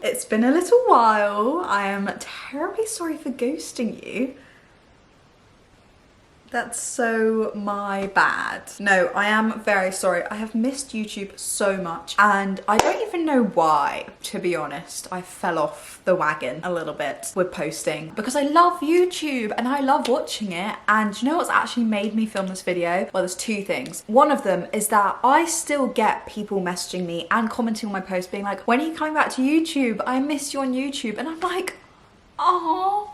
It's been a little while. I am terribly sorry for ghosting you. That's so my bad. No, I am very sorry. I have missed YouTube so much and I don't even know why, to be honest. I fell off the wagon a little bit with posting because I love YouTube and I love watching it. And you know what's actually made me film this video? Well, there's two things. One of them is that I still get people messaging me and commenting on my posts being like, when are you coming back to YouTube? I miss you on YouTube. And I'm like, oh.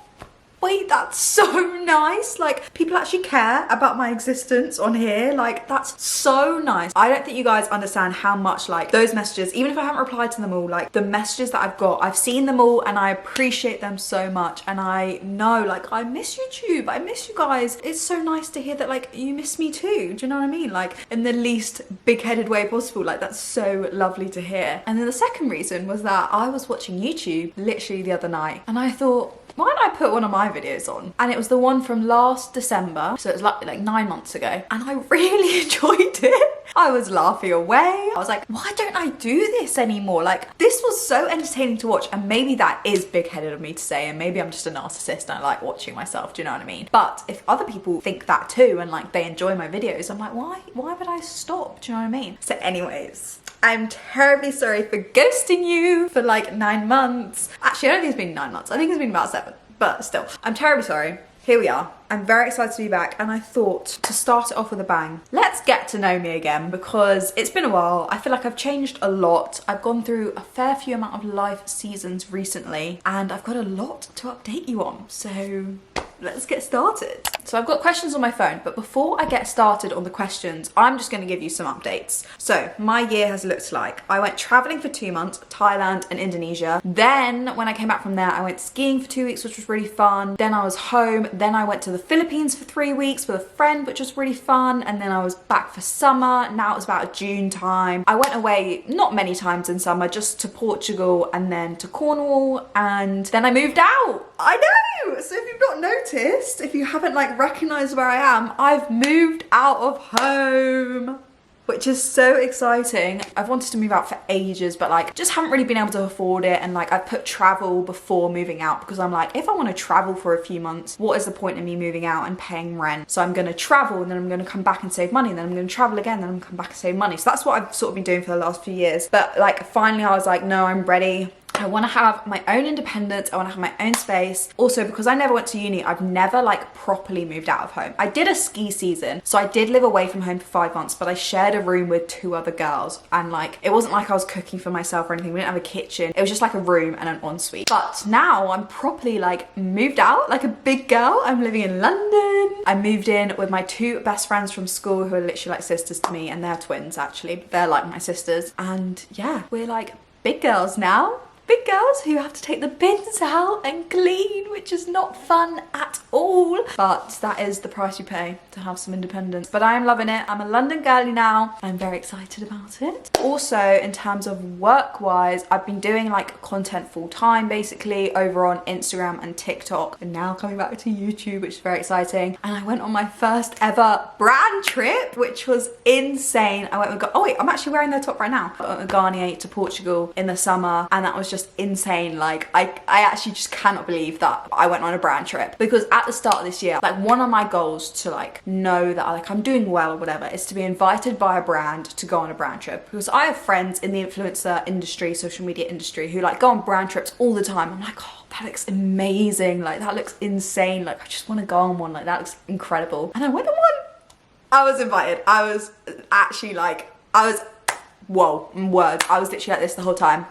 Wait, that's so nice. Like, people actually care about my existence on here. Like, that's so nice. I don't think you guys understand how much, like, those messages, even if I haven't replied to them all, like, the messages that I've got, I've seen them all and I appreciate them so much. And I know, like, I miss YouTube. I miss you guys. It's so nice to hear that, like, you miss me too. Do you know what I mean? Like, in the least big-headed way possible. Like, that's so lovely to hear. And then the second reason was that I was watching YouTube literally the other night and I thought, why don't I put one of my videos on? And it was the one from last December, so it was like 9 months ago, and I really enjoyed it. I was laughing away. I was like, why don't I do this anymore? Like, this was so entertaining to watch, and maybe that is big-headed of me to say, and maybe I'm just a narcissist and I like watching myself, do you know what I mean? But if other people think that too, and like they enjoy my videos, I'm like, why would I stop? Do you know what I mean? So anyways, I'm terribly sorry for ghosting you for like 9 months. Actually, I don't think it's been 9 months. I think it's been about 7, but still, I'm terribly sorry. Here we are. I'm very excited to be back and I thought to start it off with a bang, let's get to know me again because it's been a while. I feel like I've changed a lot. I've gone through a fair few amount of life seasons recently and I've got a lot to update you on. So let's get started. So I've got questions on my phone, but before I get started on the questions, I'm just gonna give you some updates. So my year has looked like, I went traveling for 2 months, Thailand and Indonesia. Then when I came back from there, I went skiing for 2 weeks, which was really fun. Then I was home. Then I went to the Philippines for 3 weeks with a friend, which was really fun. And then I was back for summer. Now it was about June time. I went away not many times in summer, just to Portugal and then to Cornwall. And then I moved out. I know. So if you've not noticed, if you haven't like recognized where I am, I've moved out of home, which is so exciting. I've wanted to move out for ages, but like just haven't really been able to afford it. And like I put travel before moving out because I'm like, if I want to travel for a few months, what is the point of me moving out and paying rent? So I'm going to travel and then I'm going to come back and save money and then I'm going to travel again, then I'm going to come back and save money. So that's what I've sort of been doing for the last few years. But like finally I was like, no, I'm ready. I want to have my own independence. I want to have my own space. Also, because I never went to uni, I've never like properly moved out of home. I did a ski season, so I did live away from home for 5 months, but I shared a room with 2 other girls. And like, it wasn't like I was cooking for myself or anything. We didn't have a kitchen. It was just like a room and an ensuite. But now I'm properly like moved out like a big girl. I'm living in London. I moved in with my 2 best friends from school who are literally like sisters to me, and they're twins actually, but they're like my sisters. And yeah, we're like big girls now. Big girls who have to take the bins out and clean, which is not fun at all. But that is the price you pay to have some independence. But I am loving it. I'm a London girlie now. I'm very excited about it. Also, in terms of work-wise, I've been doing like content full-time basically over on Instagram and TikTok. And now coming back to YouTube, which is very exciting. And I went on my first ever brand trip, which was insane. I went with, oh wait, I'm actually wearing their top right now. I went with Garnier to Portugal in the summer, and that was just insane. Like I actually just cannot believe that I went on a brand trip, because at the start of this year, like one of my goals to like know that like I'm doing well or whatever is to be invited by a brand to go on a brand trip, because I have friends in the influencer industry, social media industry, who like go on brand trips all the time. I'm like, oh, that looks amazing, like that looks insane, like I just want to go on one, like that looks incredible. And I went on one. I was invited. I was actually like, whoa, words. I was literally like this the whole time.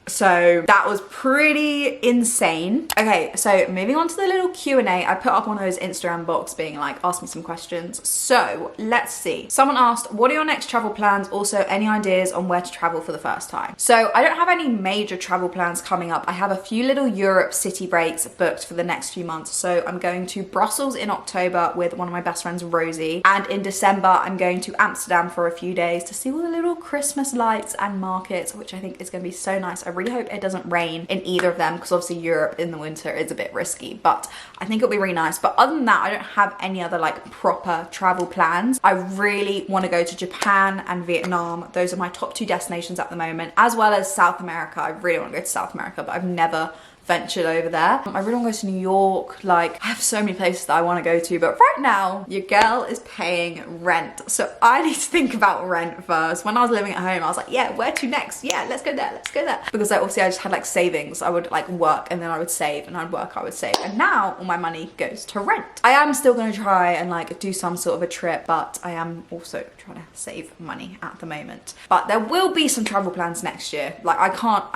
So that was pretty insane. Okay, so moving on to the little Q&A, I put up one of those Instagram box being like, ask me some questions. So let's see. Someone asked, what are your next travel plans? Also, any ideas on where to travel for the first time? So I don't have any major travel plans coming up. I have a few little Europe city breaks booked for the next few months. So I'm going to Brussels in October with one of my best friends, Rosie. And in December, I'm going to Amsterdam for a few days to see all the little Christmas lights and markets, which I think is going to be so nice. I I really hope it doesn't rain in either of them, because obviously Europe in the winter is a bit risky, but I think it'll be really nice. But other than that, I don't have any other like proper travel plans. I really want to go to Japan and Vietnam. Those are my top 2 destinations at the moment, as well as South America. I really want to go to South America, but I've never ventured over there. I really want to go to New York. Like, I have so many places that I want to go to, but right now your girl is paying rent, so I need to think about rent first. When I was living at home, I was like, yeah, where to next? Yeah, let's go there, because like, obviously I just had like savings. I would like work and then I would save, and I'd work, I would save, and now all my money goes to rent. I am still going to try and like do some sort of a trip, but I am also trying to save money at the moment. But there will be some travel plans next year. Like, I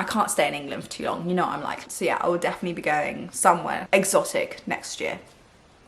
can't stay in England for too long, you know what I'm like. So yeah, I will definitely be going somewhere exotic next year,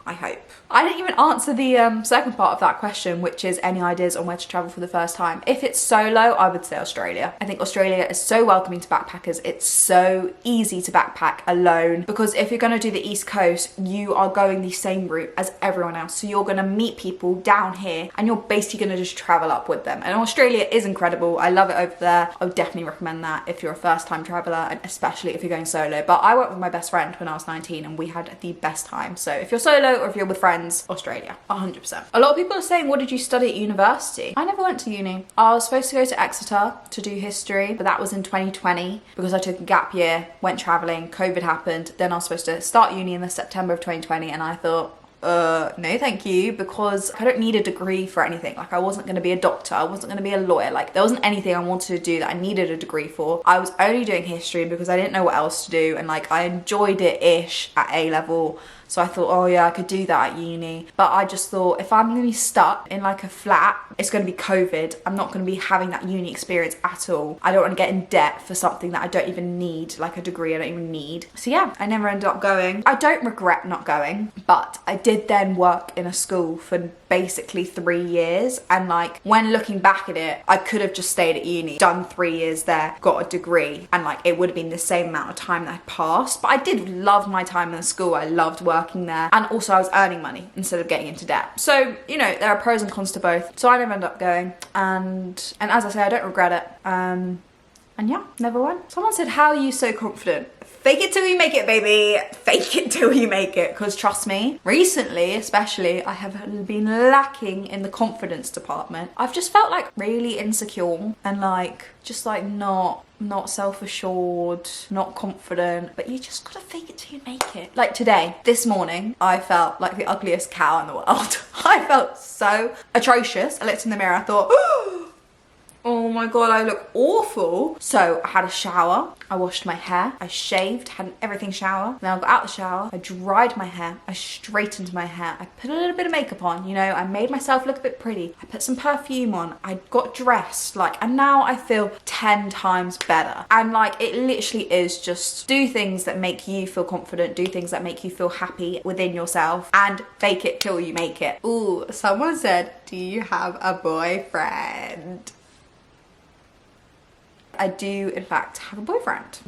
I hope. I didn't even answer the second part of that question, which is any ideas on where to travel for the first time. If it's solo, I would say Australia. I think Australia is so welcoming to backpackers. It's so easy to backpack alone, because if you're going to do the East Coast, you are going the same route as everyone else. So you're going to meet people down here and you're basically going to just travel up with them. And Australia is incredible. I love it over there. I would definitely recommend that if you're a first time traveler, and especially if you're going solo. But I went with my best friend when I was 19 and we had the best time. So if you're solo or if you're with friends, Australia, 100%. A lot of people are saying, what did you study at university? I never went to uni. I was supposed to go to Exeter to do history, but that was in 2020 because I took a gap year, went traveling, COVID happened. Then I was supposed to start uni in the September of 2020, and I thought, no thank you, because I don't need a degree for anything. Like, I wasn't going to be a doctor, I wasn't going to be a lawyer. Like, there wasn't anything I wanted to do that I needed a degree for. I was only doing history because I didn't know what else to do, and like, I enjoyed it ish at A level. So I thought, oh yeah, I could do that at uni. But I just thought, if I'm gonna be stuck in like a flat, it's gonna be COVID. I'm not gonna be having that uni experience at all. I don't wanna get in debt for something that I don't even need, like a degree I don't even need. So yeah, I never ended up going. I don't regret not going, but I did then work in a school for basically 3 years. And like, when looking back at it, I could have just stayed at uni, done 3 years there, got a degree, and like, it would have been the same amount of time that I passed. But I did love my time in the school. I loved working there, and also I was earning money instead of getting into debt. So, you know, there are pros and cons to both. So I never ended up going, and as I say, I don't regret it. And yeah, never went. Someone said, how are you so confident? Fake it till you make it, baby. Fake it till you make it. Because trust me, recently especially, I have been lacking in the confidence department. I've just felt like really insecure and like, just like not self-assured, not confident. But you just gotta fake it till you make it. Like today, this morning, I felt like the ugliest cow in the world. I felt so atrocious. I looked in the mirror, I thought, oh my god, I look awful. So I had a shower, I washed my hair, I shaved, had an everything shower. Then I got out the shower, I dried my hair, I straightened my hair, I put a little bit of makeup on, you know, I made myself look a bit pretty. I put some perfume on, I got dressed, like, and now I feel 10 times better. And like, it literally is just do things that make you feel confident, do things that make you feel happy within yourself, and fake it till you make it. Ooh, someone said, do you have a boyfriend? I do, in fact, have a boyfriend.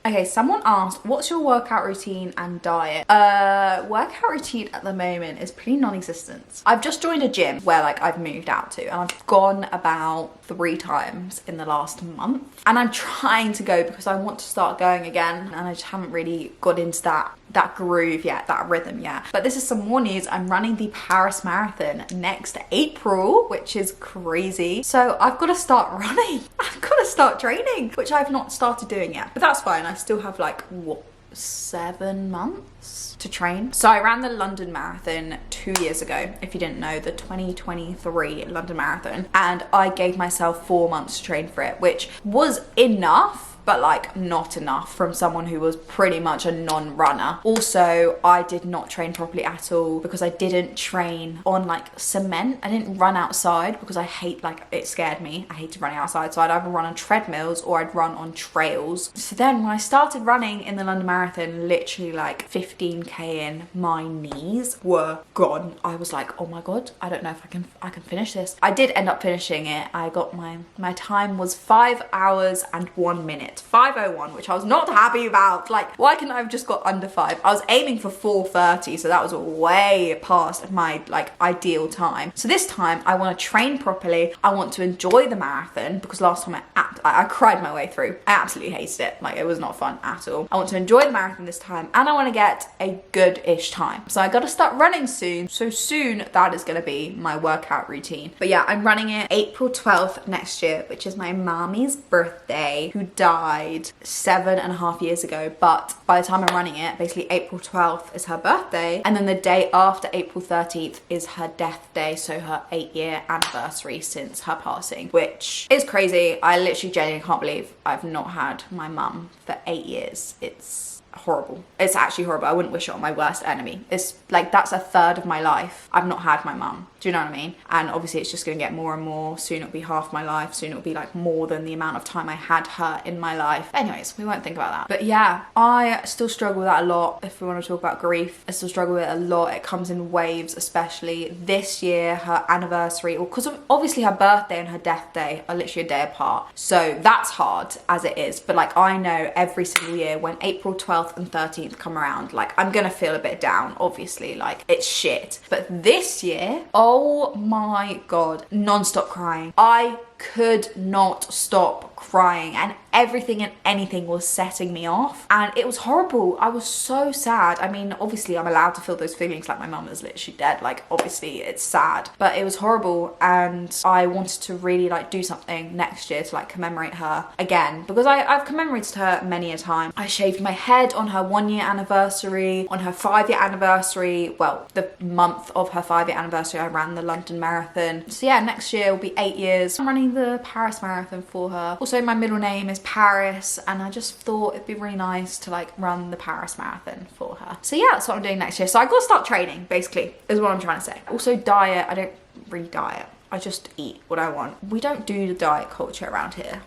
Okay, someone asked, what's your workout routine and diet? Workout routine at the moment is pretty non-existent. I've just joined a gym where like I've moved out to, and I've gone about 3 times in the last month. And I'm trying to go because I want to start going again, and I just haven't really got into that groove yet, that rhythm yet. But this is some more news. I'm running the Paris Marathon next April, which is crazy. So I've got to start running. I've got to start training, which I've not started doing yet. But that's fine. I still have like, what, 7 months to train. So I ran the London Marathon 2 years ago, if you didn't know, the 2023 London Marathon. And I gave myself 4 months to train for it, which was enough, but like not enough from someone who was pretty much a non-runner. Also, I did not train properly at all because I didn't train on like cement. I didn't run outside because I hate, like, it scared me. I hated running outside. So I'd either run on treadmills or I'd run on trails. So then when I started running in the London Marathon, literally like 15k in, my knees were gone. I was like, oh my god, I don't know if I can finish this. I did end up finishing it. I got my time was 5 hours and 1 minute. 5:01, which I was not happy about. Like, why couldn't I have just got under 5? I was aiming for 4:30, so that was way past my like ideal time. So this time I want to train properly. I want to enjoy the marathon because last time I I cried my way through. I absolutely hated it. Like, it was not fun at all. I want to enjoy the marathon this time, and I want to get a good-ish time. So I got to start running soon. So soon, that is going to be my workout routine. But yeah, I'm running it April 12th next year, which is my mommy's birthday, who died 7.5 years ago. But by the time I'm running it, basically April 12th is her birthday, and then the day after April 13th is her death day, so her 8-year anniversary since her passing, which is crazy. I literally genuinely can't believe I've not had my mum for 8 years. It's horrible. It's actually horrible. I wouldn't wish it on my worst enemy. It's like, that's a third of my life I've not had my mum. Do you know what I mean? And obviously it's just going to get more and more. Soon it'll be half my life. Soon it'll be like more than the amount of time I had her in my life. Anyways, we won't think about that. But yeah, I still struggle with that a lot. If we want to talk about grief, I still struggle with it a lot. It comes in waves, especially this year, her anniversary, or because obviously her birthday and her death day are literally a day apart. So that's hard as it is. But like, I know every single year when April 12th and 13th come around, like, I'm gonna feel a bit down, obviously, like, it's shit. But this year, oh my god, non-stop crying. I could not stop crying, and everything and anything was setting me off, and it was horrible. I was so sad. I mean, obviously I'm allowed to feel those feelings, like, my mum is literally dead, like, obviously it's sad, but it was horrible, and I wanted to really like do something next year to like commemorate her again, because I've commemorated her many a time. I shaved my head on her 1-year anniversary, on her 5-year anniversary, well, the month of her 5-year anniversary I ran the London Marathon. So yeah, next year will be 8 years. I'm running the Paris Marathon for her. Also, my middle name is Paris, and I just thought it'd be really nice to like run the Paris Marathon for her. So yeah, that's what I'm doing next year. So I gotta start training, basically, is what I'm trying to say. Also, diet, I don't really diet. I just eat what I want. We don't do the diet culture around here.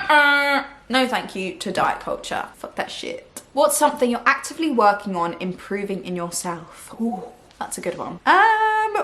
No thank you to diet culture. Fuck that shit. What's something you're actively working on improving in yourself? Ooh, that's a good one.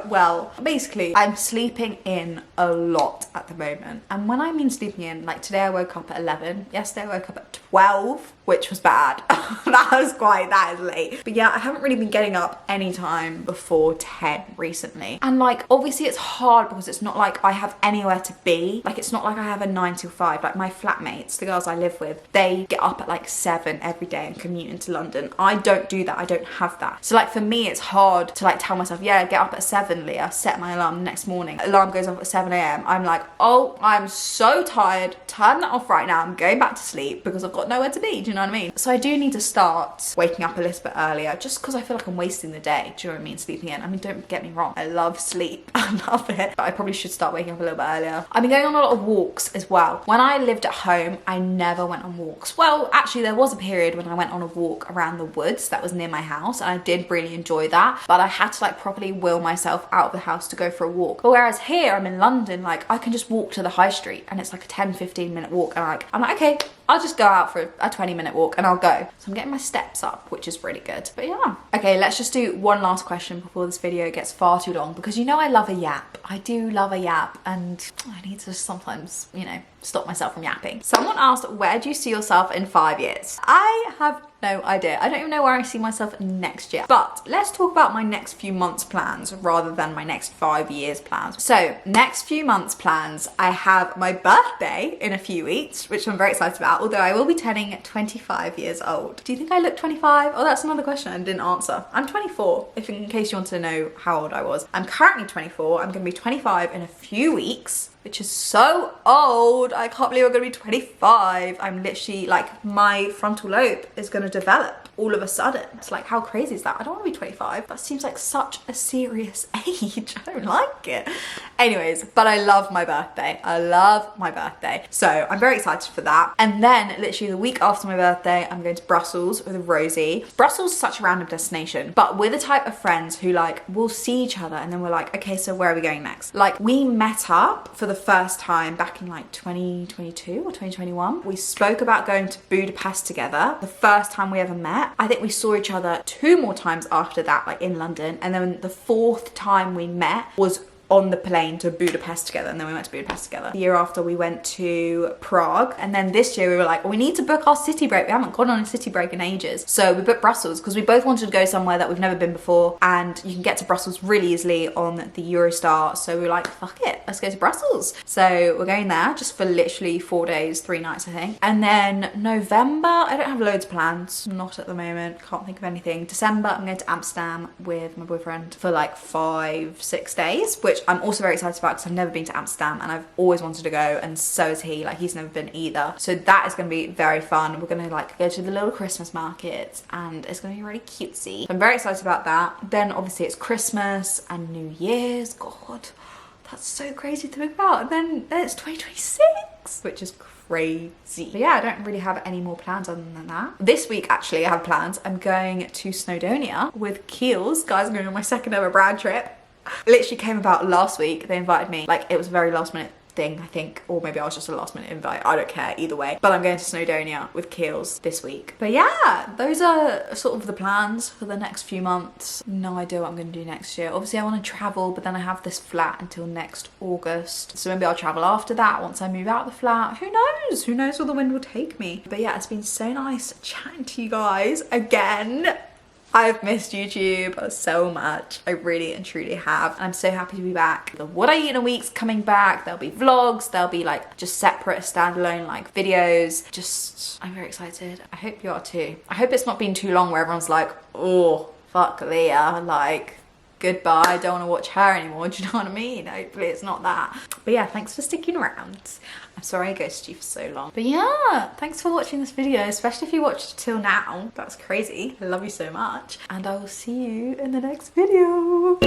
Well, basically, I'm sleeping in a lot at the moment. And when I mean sleeping in, like, today I woke up at 11. Yesterday I woke up at 12, which was bad. That is late. But yeah, I haven't really been getting up anytime before 10 recently. And like, obviously it's hard because it's not like I have anywhere to be. Like, it's not like I have a 9 till 5. Like, my flatmates, the girls I live with, they get up at like 7 every day and commute into London. I don't do that. I don't have that. So like, for me, it's hard to like tell myself, yeah, get up at 7, Leah, set my alarm the next morning. Alarm goes off at 7 a.m. I'm like, oh, I'm so tired. Turn that off right now. I'm going back to sleep because I've got nowhere to be. Do you know what I mean? So I do need to start waking up a little bit earlier, just because I feel like I'm wasting the day. Do you know what I mean? Sleeping in. I mean, don't get me wrong. I love sleep. I love it. But I probably should start waking up a little bit earlier. I've been going on a lot of walks as well. When I lived at home, I never went on walks. Well, actually, there was a period when I went on a walk around the woods that was near my house, and I did really enjoy that. But I had to like properly will myself out of the house to go for a walk. But whereas here, I'm in London, like, I can just walk to the high street and it's like a 10-15 minute walk, and I'm like, okay, I'll just go out for a 20-minute walk and I'll go. So I'm getting my steps up, which is really good. But yeah. Okay, let's just do one last question before this video gets far too long, because you know I love a yap. I do love a yap, and I need to sometimes, you know, stop myself from yapping. Someone asked, where do you see yourself in 5 years? I have no idea. I don't even know where I see myself next year. But let's talk about my next few months plans rather than my next 5 years plans. So next few months plans, I have my birthday in a few weeks, which I'm very excited about, although I will be turning 25 years old. Do you think I look 25? Oh, that's another question I didn't answer. I'm 24, if in case you want to know how old I was. I'm currently 24. I'm gonna be 25 in a few weeks, which is so old. I can't believe I'm gonna be 25. I'm literally like, my frontal lobe is gonna develop all of a sudden. It's like, how crazy is that? I don't want to be 25. That seems like such a serious age. I don't like it. Anyways, but I love my birthday. I love my birthday. So I'm very excited for that. And then literally the week after my birthday, I'm going to Brussels with Rosie. Brussels is such a random destination, but we're the type of friends who like, we'll see each other and then we're like, okay, so where are we going next? Like, we met up for the first time back in like 2022 or 2021. We spoke about going to Budapest together. The first time we ever met. I think we saw each other 2 more times after that, like in London. And then the 4th time we met was on the plane to Budapest together, and then we went to Budapest together. The year after we went to Prague, and then this year we were like, well, we need to book our city break. We haven't gone on a city break in ages. So we booked Brussels because we both wanted to go somewhere that we've never been before, and you can get to Brussels really easily on the Eurostar. So we were like, fuck it, let's go to Brussels. So we're going there just for literally 4 days, 3 nights, I think. And then November, I don't have loads of plans, not at the moment, can't think of anything. December, I'm going to Amsterdam with my boyfriend for like 5-6 days, which I'm also very excited about because I've never been to Amsterdam and I've always wanted to go, and so is he. Like, he's never been either. So that is going to be very fun. We're going to like go to the little Christmas markets and it's going to be really cutesy. So I'm very excited about that. Then obviously it's Christmas and New Year's. God, that's so crazy to think about. And then it's 2026, which is crazy. But yeah, I don't really have any more plans other than that. This week, actually, I have plans. I'm going to Snowdonia with Keels. Guys, I'm going on my second ever brand trip. Literally came about last week. They invited me. Like, it was a very last minute thing, I think, or maybe I was just a last minute invite. I don't care either way. But I'm going to Snowdonia with Keels this week. But yeah, those are sort of the plans for the next few months. No idea what I'm going to do next year. Obviously I want to travel, but then I have this flat until next August. So maybe I'll travel after that once I move out of the flat. Who knows? Who knows where the wind will take me? But yeah, it's been so nice chatting to you guys again. I've missed YouTube so much. I really and truly have. And I'm so happy to be back. The What I Eat in a Week's coming back. There'll be vlogs. There'll be like just separate standalone like videos. Just, I'm very excited. I hope you are too. I hope it's not been too long where everyone's like, oh, fuck Leah. Like, goodbye, I don't want to watch her anymore. Do you know what I mean? Hopefully it's not that. But yeah, thanks for sticking around. I'm sorry I ghosted you for so long. But yeah, thanks for watching this video, especially if you watched it till now. That's crazy. I love you so much. And I will see you in the next video.